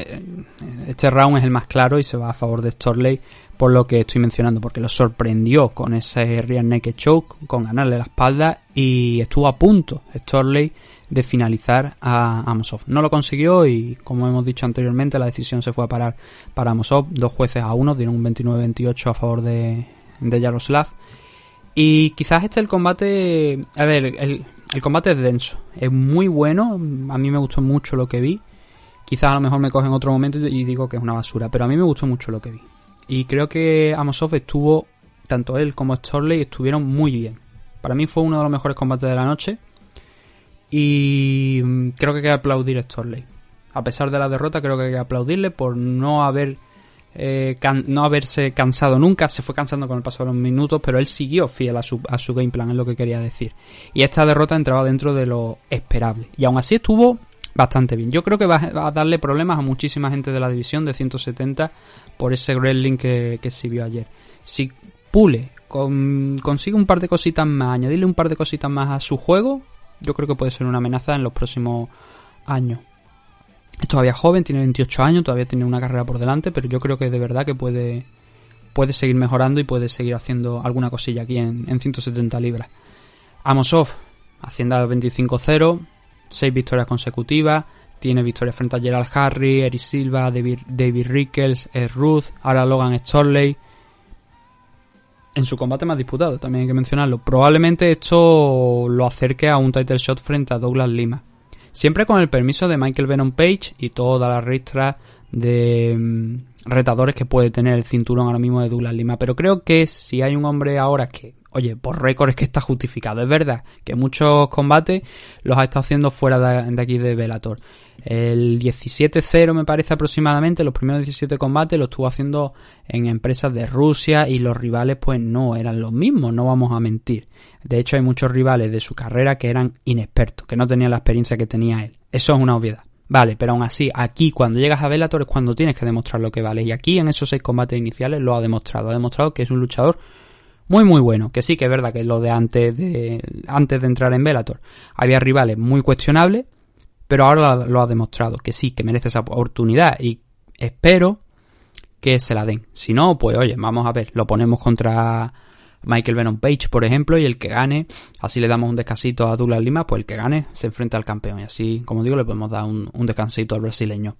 este round es el más claro y se va a favor de Storley por lo que estoy mencionando, porque lo sorprendió con ese rear naked choke, con ganarle la espalda y estuvo a punto Storley de finalizar a Amosov. No lo consiguió y, como hemos dicho anteriormente, la decisión se fue a parar para Amosov. 2 jueces a 1, dieron un 29-28 a favor de Yaroslav. Y quizás el combate... A ver, el combate es denso, es muy bueno, a mí me gustó mucho lo que vi. Quizás a lo mejor me coge en otro momento y digo que es una basura, pero a mí me gustó mucho lo que vi. Y creo que Amosov estuvo, tanto él como Storley, estuvieron muy bien. Para mí fue uno de los mejores combates de la noche. Y creo que hay que aplaudir a Storley. A pesar de la derrota, creo que hay que aplaudirle por no haberse cansado nunca. Se fue cansando con el paso de los minutos, pero él siguió fiel a su game plan, es lo que quería decir. Y esta derrota entraba dentro de lo esperable. Y aún así estuvo bastante bien. Yo creo que va a darle problemas a muchísima gente de la división de 170 por ese wrestling que se vio ayer. Si Pule consigue un par de cositas más, añadirle un par de cositas más a su juego, yo creo que puede ser una amenaza en los próximos años. Es todavía joven, tiene 28 años, todavía tiene una carrera por delante, pero yo creo que de verdad que puede seguir mejorando y puede seguir haciendo alguna cosilla aquí en 170 libras. Amosov, haciendo 25-0, 6 victorias consecutivas, tiene victorias frente a Gerald Harry, Eric Silva, David Rickles, Ruth, ahora Logan Storley. En su combate más disputado, también hay que mencionarlo. Probablemente esto lo acerque a un title shot frente a Douglas Lima. Siempre con el permiso de Michael Venom Page y toda la ristra de retadores que puede tener el cinturón ahora mismo de Douglas Lima. Pero creo que si hay un hombre ahora que, oye, por récord es que está justificado. Es verdad que muchos combates los ha estado haciendo fuera de aquí de Bellator. El 17-0 me parece aproximadamente, los primeros 17 combates los estuvo haciendo en empresas de Rusia y los rivales pues no eran los mismos, no vamos a mentir. De hecho hay muchos rivales de su carrera que eran inexpertos, que no tenían la experiencia que tenía él. Eso es una obviedad. Vale, pero aún así, aquí cuando llegas a Bellator es cuando tienes que demostrar lo que vale. Y aquí en esos 6 combates iniciales lo ha demostrado. Ha demostrado que es un luchador muy muy bueno. Que sí que es verdad que lo de antes de entrar en Bellator había rivales muy cuestionables, pero ahora lo ha demostrado, que sí, que merece esa oportunidad y espero que se la den. Si no, pues oye, vamos a ver, lo ponemos contra Michael Venom Page, por ejemplo, y el que gane, así le damos un descansito a Douglas Lima, pues el que gane se enfrenta al campeón y así, como digo, le podemos dar un descansito al brasileño.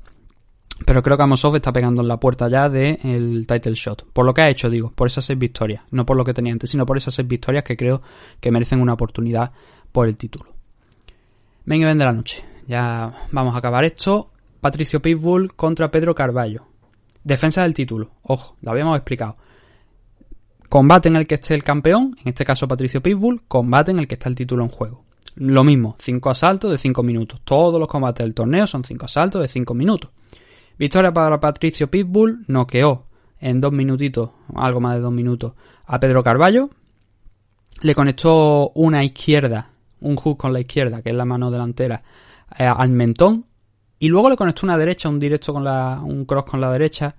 Pero creo que Amosov está pegando en la puerta ya del title shot, por lo que ha hecho, digo, por esas 6 victorias, no por lo que tenía antes, sino por esas 6 victorias que creo que merecen una oportunidad por el título. Main event de la noche. Ya vamos a acabar esto. Patricio Pitbull contra Pedro Carvalho. Defensa del título, ojo, lo habíamos explicado. Combate en el que esté el campeón, en este caso Patricio Pitbull, combate en el que está el título en juego. Lo mismo, 5 asaltos de 5 minutos. Todos los combates del torneo son 5 asaltos de 5 minutos. Victoria para Patricio Pitbull, noqueó en 2 minutitos, algo más de 2 minutos, a Pedro Carvalho. Le conectó una izquierda, un hook con la izquierda, que es la mano delantera, al mentón. Y luego le conectó una derecha, un directo con un cross con la derecha.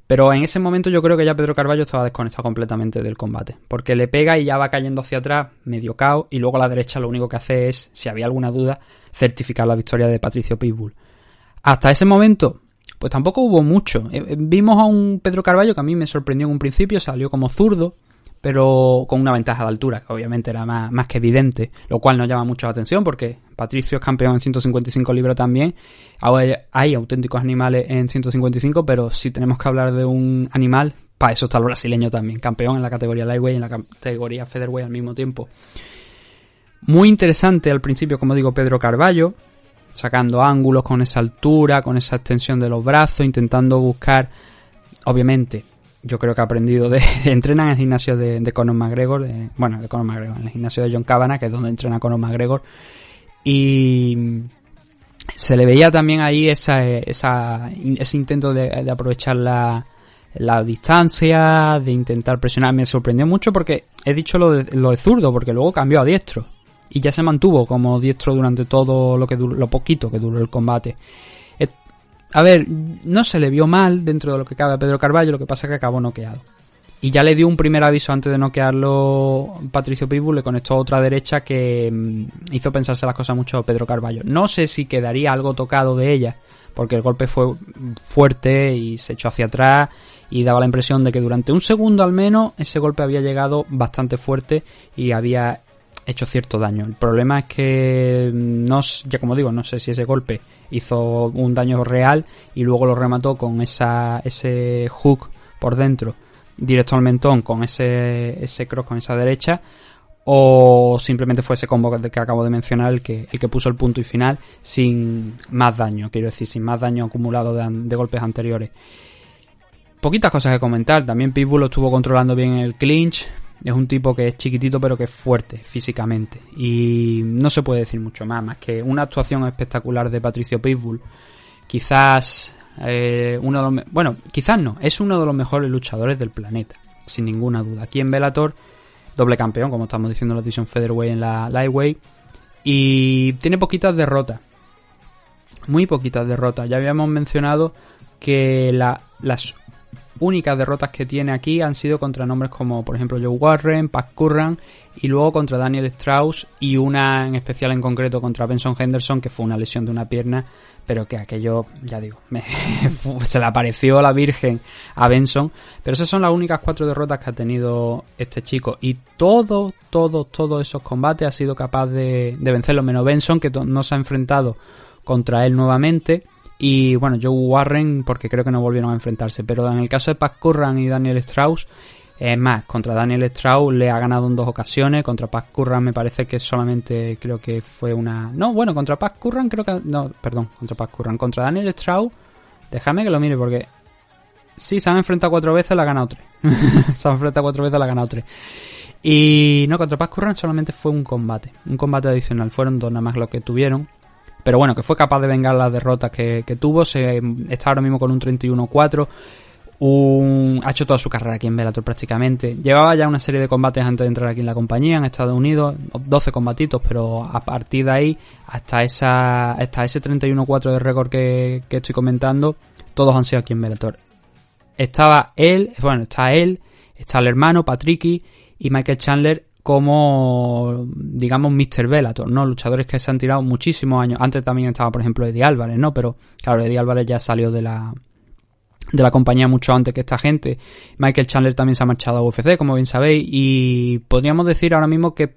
Pero en ese momento yo creo que ya Pedro Carvalho estaba desconectado completamente del combate. Porque le pega y ya va cayendo hacia atrás, medio cao. Y luego la derecha lo único que hace es, si había alguna duda, certificar la victoria de Patricio Pitbull. Hasta ese momento, pues tampoco hubo mucho. Vimos a un Pedro Carvalho que a mí me sorprendió en un principio, salió como zurdo, pero con una ventaja de altura, que obviamente era más que evidente, lo cual no llama mucho la atención porque Patricio es campeón en 155 libras también. Ahora hay auténticos animales en 155, pero si tenemos que hablar de un animal, para eso está el brasileño también, campeón en la categoría lightweight y en la categoría featherweight al mismo tiempo. Muy interesante al principio, como digo, Pedro Carvalho, sacando ángulos con esa altura, con esa extensión de los brazos, intentando buscar, obviamente, yo creo que ha aprendido entrena en el gimnasio de Conor McGregor, de Conor McGregor, en el gimnasio de John Kavanagh, que es donde entrena Conor McGregor, y se le veía también ahí ese intento de aprovechar la distancia, de intentar presionar. Me sorprendió mucho porque he dicho lo de zurdo, porque luego cambió a diestro y ya se mantuvo como diestro durante todo lo poquito que duró el combate. A ver, no se le vio mal dentro de lo que cabe a Pedro Carvalho, lo que pasa es que acabó noqueado. Y ya le dio un primer aviso antes de noquearlo Patricio Pitbull, le conectó otra derecha que hizo pensarse las cosas mucho a Pedro Carvalho. No sé si quedaría algo tocado de ella, porque el golpe fue fuerte y se echó hacia atrás y daba la impresión de que durante un segundo al menos ese golpe había llegado bastante fuerte y había hecho cierto daño. El problema es que, ya como digo, no sé si ese golpe hizo un daño real y luego lo remató con ese hook por dentro directo al mentón con ese cross con esa derecha, o simplemente fue ese combo que acabo de mencionar el que puso el punto y final sin más daño, quiero decir, sin más daño acumulado de golpes anteriores. Poquitas cosas que comentar. También Pitbull lo estuvo controlando bien el clinch. Es un tipo que es chiquitito pero que es fuerte físicamente y no se puede decir mucho más que una actuación espectacular de Patricio Pitbull. Quizás quizás no, es uno de los mejores luchadores del planeta, sin ninguna duda. Aquí en Bellator, doble campeón, como estamos diciendo en la división featherweight, en la lightweight, y tiene poquitas derrotas, muy poquitas derrotas. Ya habíamos mencionado que las únicas derrotas que tiene aquí han sido contra nombres como por ejemplo Joe Warren, Pat Curran y luego contra Daniel Strauss, y una en especial en concreto contra Benson Henderson, que fue una lesión de una pierna, pero que aquello, ya digo, se le apareció la Virgen a Benson. Pero esas son las únicas 4 derrotas que ha tenido este chico, y todos esos combates ha sido capaz de vencerlo, menos Benson, que no se ha enfrentado contra él nuevamente. Y bueno, Joe Warren, porque creo que no volvieron a enfrentarse. Pero en el caso de Pat Curran y Daniel Strauss, es más, contra Daniel Strauss le ha ganado en 2 ocasiones. Contra Pat Curran me parece que solamente creo que fue una... No, bueno, contra Pat Curran creo que... No, perdón, contra Pat Curran. Contra Daniel Strauss, déjame que lo mire porque... Sí, se han enfrentado 4 veces, la ha ganado 3. Se han enfrentado 4 veces, la ha ganado 3. Y no, contra Pat Curran solamente fue un combate adicional. Fueron 2 nada más los que tuvieron. Pero bueno, que fue capaz de vengar las derrotas que tuvo. Está ahora mismo con un 31-4. Ha hecho toda su carrera aquí en Bellator prácticamente. Llevaba ya una serie de combates antes de entrar aquí en la compañía en Estados Unidos. 12 combatitos, pero a partir de ahí, hasta ese 31-4 de récord que estoy comentando, todos han sido aquí en Bellator. Está él, está el hermano, Patricky, y Michael Chandler, como, digamos, Mr. Bellator, ¿no? Luchadores que se han tirado muchísimos años. Antes también estaba, por ejemplo, Eddie Álvarez, ¿no? Pero, claro, Eddie Álvarez ya salió de la compañía mucho antes que esta gente. Michael Chandler también se ha marchado a UFC, como bien sabéis. Y podríamos decir ahora mismo que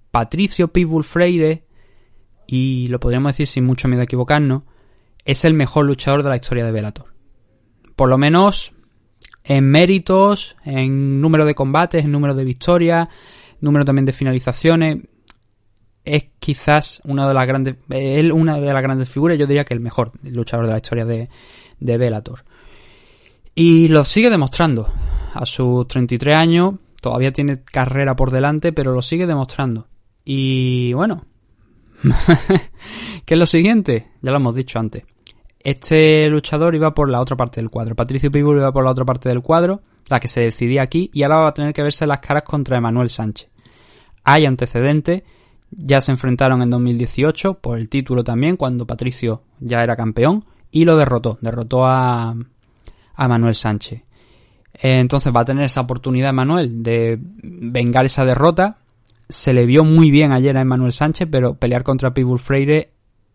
Patricio Pitbull Freire, y lo podríamos decir sin mucho miedo a equivocarnos, es el mejor luchador de la historia de Bellator. Por lo menos en méritos, en número de combates, en número de victorias, número también de finalizaciones. Es quizás una de las grandes figuras. Yo diría que el mejor luchador de la historia de Bellator. Y lo sigue demostrando. A sus 33 años todavía tiene carrera por delante, pero lo sigue demostrando. Y bueno, ¿qué es lo siguiente? Ya lo hemos dicho antes. Este luchador iba por la otra parte del cuadro. Patricio Pitbull iba por la otra parte del cuadro, la que se decidía aquí, y ahora va a tener que verse las caras contra Emanuel Sánchez. Hay antecedentes, ya se enfrentaron en 2018 por el título también, cuando Patricio ya era campeón, y lo derrotó a Emanuel Sánchez. Entonces va a tener esa oportunidad Emanuel de vengar esa derrota. Se le vio muy bien ayer a Emanuel Sánchez, pero pelear contra Pitbull Freire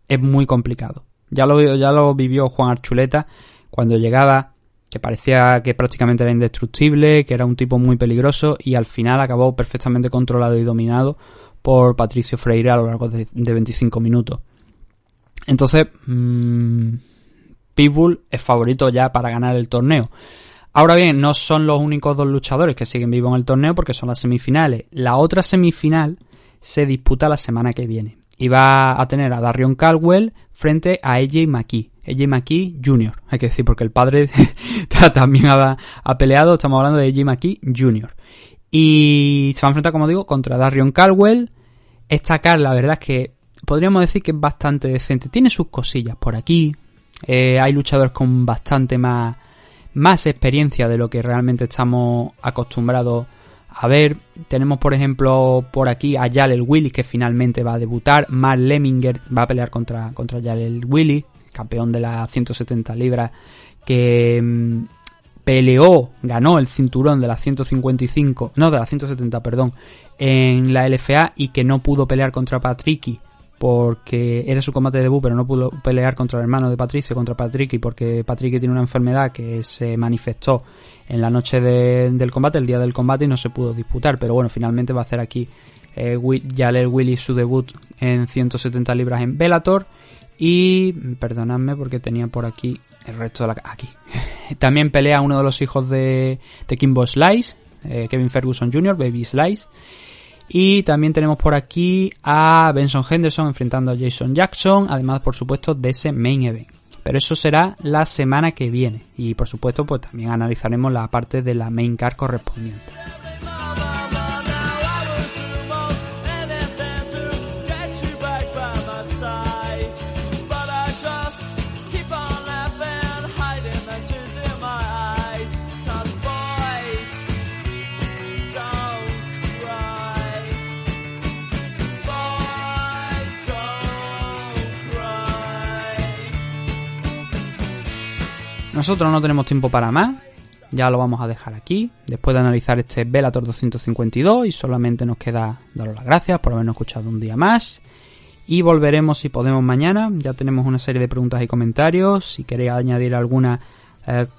es muy complicado. Ya lo vivió Juan Archuleta cuando llegaba, que parecía que prácticamente era indestructible, que era un tipo muy peligroso, y al final acabó perfectamente controlado y dominado por Patricio Freire a lo largo de 25 minutos. Entonces, Pitbull es favorito ya para ganar el torneo. Ahora bien, no son los únicos dos luchadores que siguen vivos en el torneo, porque son las semifinales. La otra semifinal se disputa la semana que viene y va a tener a Darrion Caldwell frente a AJ McKee. AJ McKee Jr., hay que decir, porque el padre también ha peleado. Estamos hablando de AJ McKee Jr. Y se va a enfrentar, como digo, contra Darrion Caldwell. Esta card, la verdad es que podríamos decir que es bastante decente. Tiene sus cosillas por aquí. Hay luchadores con bastante más experiencia de lo que realmente estamos acostumbrados a ver. Tenemos, por ejemplo, por aquí a Jaleel Willis, que finalmente va a debutar. Mark Lemminger va a pelear contra Jaleel Willis, campeón de las 170 libras, que ganó el cinturón de las 170, en la LFA, y que no pudo pelear contra Patricky porque era su combate de debut, pero no pudo pelear contra el hermano de Patricio, contra Patricky, porque Patricky tiene una enfermedad que se manifestó en la noche del combate, el día del combate, y no se pudo disputar. Pero bueno, finalmente va a hacer aquí Jaleel Willis su debut en 170 libras en Bellator. Y perdonadme porque tenía por aquí el resto de aquí. También pelea uno de los hijos de Kimbo Slice, Kevin Ferguson Jr., Baby Slice. Y también tenemos por aquí a Benson Henderson enfrentando a Jason Jackson, además, por supuesto, de ese main event. Pero eso será la semana que viene. Y por supuesto, pues también analizaremos la parte de la main card correspondiente. Nosotros no tenemos tiempo para más, ya lo vamos a dejar aquí, después de analizar este Bellator 252, y solamente nos queda daros las gracias por habernos escuchado un día más, y volveremos si podemos mañana. Ya tenemos una serie de preguntas y comentarios. Si queréis añadir alguna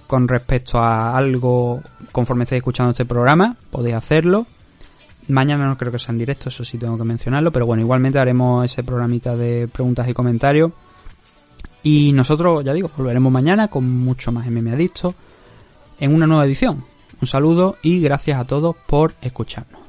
con respecto a algo conforme estéis escuchando este programa, podéis hacerlo. Mañana no creo que sea en directo, eso sí tengo que mencionarlo, pero bueno, igualmente haremos ese programita de preguntas y comentarios. Y nosotros, ya digo, volveremos mañana con mucho más MMA Adictos en una nueva edición. Un saludo y gracias a todos por escucharnos.